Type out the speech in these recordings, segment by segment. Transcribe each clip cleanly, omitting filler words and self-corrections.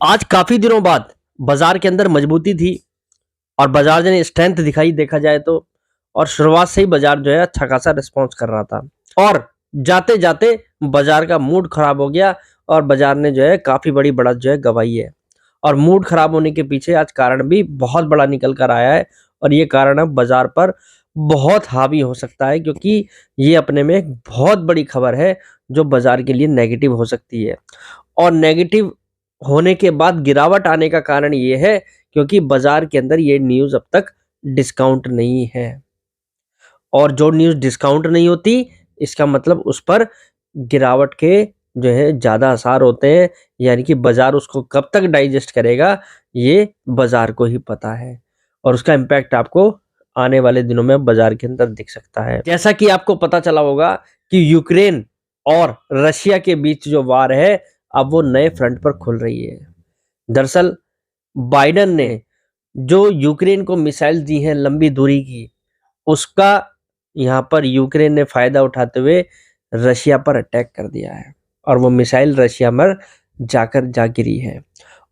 आज काफी दिनों बाद बाजार के अंदर मजबूती थी और बाजार ने स्ट्रेंथ दिखाई देखा जाए तो। और शुरुआत से ही बाजार जो है अच्छा खासा रिस्पॉन्स कर रहा था और जाते जाते बाजार का मूड खराब हो गया और बाजार ने जो है काफी बड़ी बढ़त जो है गवाई है। और मूड खराब होने के पीछे आज कारण भी बहुत बड़ा निकल कर आया है और ये कारण अब बाजार पर बहुत हावी हो सकता है, क्योंकि ये अपने में एक बहुत बड़ी खबर है जो बाजार के लिए नेगेटिव हो सकती है। और नेगेटिव होने के बाद गिरावट आने का कारण ये है क्योंकि बाजार के अंदर ये न्यूज़ अब तक डिस्काउंट नहीं है। और जो न्यूज़ डिस्काउंट नहीं होती इसका मतलब उस पर गिरावट के जो है ज़्यादा आसार होते हैं, यानी कि बाजार उसको कब तक डाइजेस्ट करेगा ये बाजार को ही पता है। और उसका इम्पैक्ट आपको आने वाले दिनों में बाजार के अंदर दिख सकता है। जैसा कि आपको पता चला होगा कि यूक्रेन और रशिया के बीच जो वार है अब वो नए फ्रंट पर खुल रही है। दरअसल बाइडन ने जो यूक्रेन को मिसाइल दी हैं लंबी दूरी की, उसका यहाँ पर यूक्रेन ने फायदा उठाते हुए रशिया पर अटैक कर दिया है और वो मिसाइल रशिया में जाकर जा गिरी है।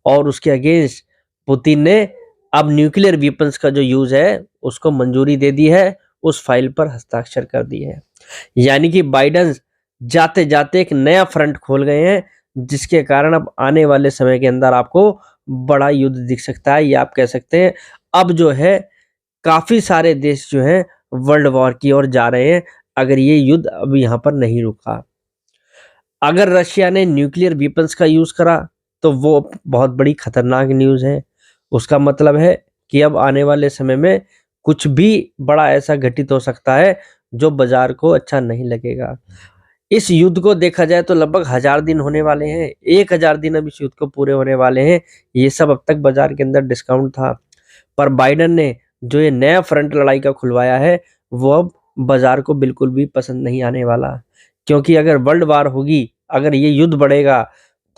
और उसके अगेंस्ट पुतिन ने अब न्यूक्लियर वेपन्स का जो यूज है उसको मंजूरी दे दी है, उस फाइल पर हस्ताक्षर कर दिए हैं। यानी कि बाइडन जाते जाते एक नया फ्रंट खोल गए हैं, जिसके कारण अब आने वाले समय के अंदर आपको बड़ा युद्ध दिख सकता है। या आप कह सकते हैं अब जो है काफी सारे देश जो हैं वर्ल्ड वॉर की ओर जा रहे हैं अगर ये युद्ध अब यहाँ पर नहीं रुका। अगर रशिया ने न्यूक्लियर वेपन्स का यूज करा तो वो बहुत बड़ी खतरनाक न्यूज़ है। उसका मतलब है कि अब आने वाले समय में कुछ भी बड़ा ऐसा घटित हो सकता है जो बाजार को अच्छा नहीं लगेगा। इस युद्ध को देखा जाए तो लगभग 1000 दिन होने वाले हैं, 1000 दिन अब इस युद्ध को पूरे होने वाले हैं। ये सब अब तक बाजार के अंदर डिस्काउंट था, पर बाइडन ने जो ये नया फ्रंट लड़ाई का खुलवाया है वो अब बाजार को बिल्कुल भी पसंद नहीं आने वाला। क्योंकि अगर वर्ल्ड वार होगी, अगर ये युद्ध बढ़ेगा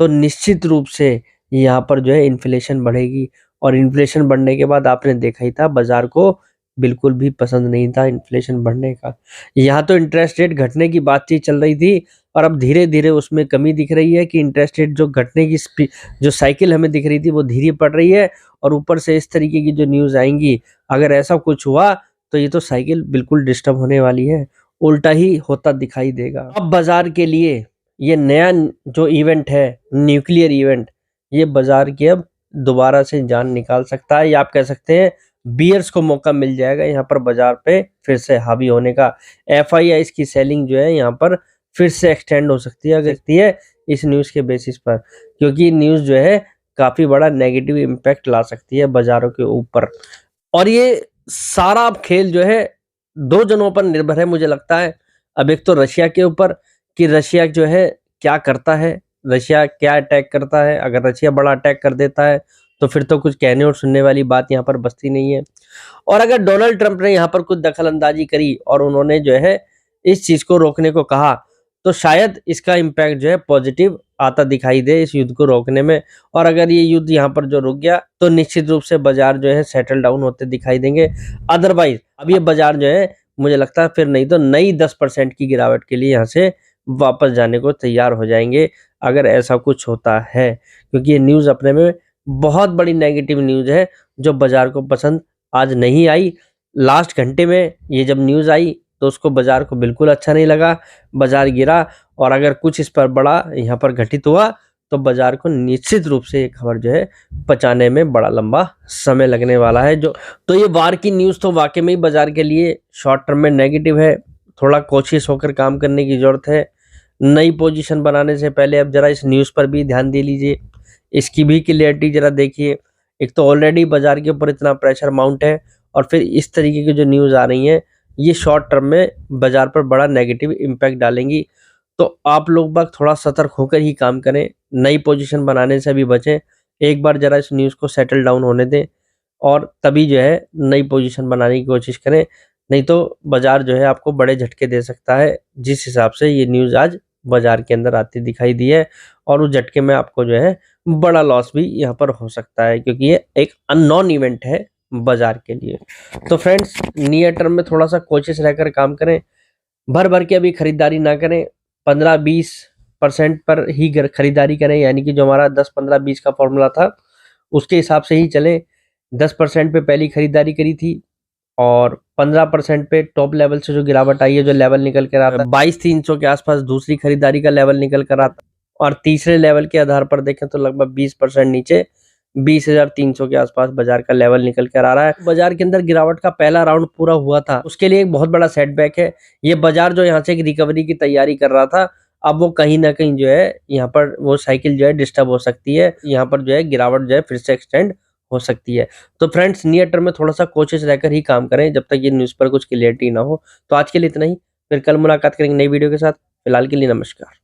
तो निश्चित रूप से यहाँ पर जो है इन्फ्लेशन बढ़ेगी और इन्फ्लेशन बढ़ने के बाद आपने देखा ही था बाजार को बिल्कुल भी पसंद नहीं था इन्फ्लेशन बढ़ने का। यहाँ तो इंटरेस्ट रेट घटने की बातचीत चल रही थी और अब धीरे धीरे उसमें कमी दिख रही है कि इंटरेस्ट रेट जो घटने की जो साइकिल हमें दिख रही थी वो धीरे पड़ रही है। और ऊपर से इस तरीके की जो न्यूज़ आएंगी, अगर ऐसा कुछ हुआ तो ये तो साइकिल बिल्कुल डिस्टर्ब होने वाली है, उल्टा ही होता दिखाई देगा। अब बाजार के लिए ये नया जो इवेंट है न्यूक्लियर इवेंट, ये बाजार की अब दोबारा से जान निकाल सकता है। या आप कह सकते हैं बियर्स को मौका मिल जाएगा यहाँ पर बाजार पे फिर से हावी होने का। एफआईआई की सेलिंग जो है यहाँ पर फिर से एक्सटेंड हो सकती है इस न्यूज़ के बेसिस पर, क्योंकि न्यूज़ जो है काफ़ी बड़ा नेगेटिव इम्पैक्ट ला सकती है बाजारों के ऊपर। और ये सारा खेल जो है दो जनों पर निर्भर है मुझे लगता है। अब एक तो रशिया के ऊपर कि रशिया जो है क्या करता है, रशिया क्या अटैक करता है। अगर रशिया बड़ा अटैक कर देता है तो फिर तो कुछ कहने और सुनने वाली बात यहाँ पर बचती नहीं है। और अगर डोनाल्ड ट्रंप ने यहाँ पर कुछ दखल अंदाजी करी और उन्होंने जो है इस चीज को रोकने को कहा तो शायद इसका इम्पैक्ट जो है पॉजिटिव आता दिखाई दे इस युद्ध को रोकने में। और अगर ये युद्ध यहाँ पर जो रुक गया तो निश्चित रूप से बाजार जो है सेटल डाउन होते दिखाई देंगे। अदरवाइज अब ये बाजार जो है मुझे लगता है फिर नहीं तो नई 10% की गिरावट के लिए यहाँ से वापस जाने को तैयार हो जाएंगे अगर ऐसा कुछ होता है। क्योंकि ये न्यूज़ अपने में बहुत बड़ी नेगेटिव न्यूज़ है जो बाजार को पसंद आज नहीं आई। लास्ट घंटे में ये जब न्यूज़ आई तो उसको बाजार को बिल्कुल अच्छा नहीं लगा, बाजार गिरा। और अगर कुछ इस पर बड़ा यहाँ पर घटित हुआ तो बाजार को निश्चित रूप से ये खबर जो है पचाने में बड़ा लंबा समय लगने वाला है। जो तो ये वार की न्यूज़ तो वाकई में ही बाजार के लिए शॉर्ट टर्म में नेगेटिव है। थोड़ा कोशिश होकर काम करने की ज़रूरत है। नई पोजीशन बनाने से पहले अब ज़रा इस न्यूज़ पर भी ध्यान दे लीजिए, इसकी भी क्लियरिटी ज़रा देखिए। एक तो ऑलरेडी बाजार के ऊपर इतना प्रेशर माउंट है और फिर इस तरीके की जो न्यूज़ आ रही हैं ये शॉर्ट टर्म में बाजार पर बड़ा नेगेटिव इम्पैक्ट डालेंगी। तो आप लोग बाग थोड़ा सतर्क होकर ही काम करें, नई पोजीशन बनाने से भी बचें। एक बार ज़रा इस न्यूज़ को सेटल डाउन होने दें और तभी जो है नई पोजीशन बनाने की कोशिश करें, नहीं तो बाजार जो है आपको बड़े झटके दे सकता है जिस हिसाब से ये न्यूज़ आज बाजार के अंदर आती दिखाई दी है। और उस झटके में आपको जो है बड़ा लॉस भी यहाँ पर हो सकता है क्योंकि ये एक अननोन इवेंट है बाजार के लिए। तो फ्रेंड्स नियर टर्म में थोड़ा सा कोशिश रहकर काम करें, भर भर के अभी खरीदारी ना करें। 15-20 10% पर ही खरीदारी करें, यानी कि जो हमारा 10 15 20 का फॉर्मूला था उसके हिसाब से ही चलें। 10% पे पहली खरीदारी करी थी और 15% पे टॉप लेवल से जो गिरावट आई है, जो लेवल निकल कर आता है 22,300 के आसपास दूसरी खरीदारी का लेवल निकल कर आता, और तीसरे लेवल के आधार पर देखें तो लगभग 20% नीचे 20,300 के आसपास बाजार का लेवल निकल कर आ रहा है। बाजार के अंदर गिरावट का पहला राउंड पूरा हुआ था, उसके लिए एक बहुत बड़ा सेटबैक है। ये बाजार जो यहाँ से एक रिकवरी की तैयारी कर रहा था, अब वो कहीं ना कहीं जो है यहाँ पर वो साइकिल जो है डिस्टर्ब हो सकती है, यहाँ पर जो है गिरावट जो है फिर से एक्सटेंड हो सकती है। तो फ्रेंड्स, नियर टर्म में थोड़ा सा कोशिश रहकर ही काम करें जब तक ये न्यूज़ पर कुछ क्लियरिटी ना हो। तो आज के लिए इतना ही, फिर कल मुलाकात करेंगे नई वीडियो के साथ। फिलहाल के लिए नमस्कार।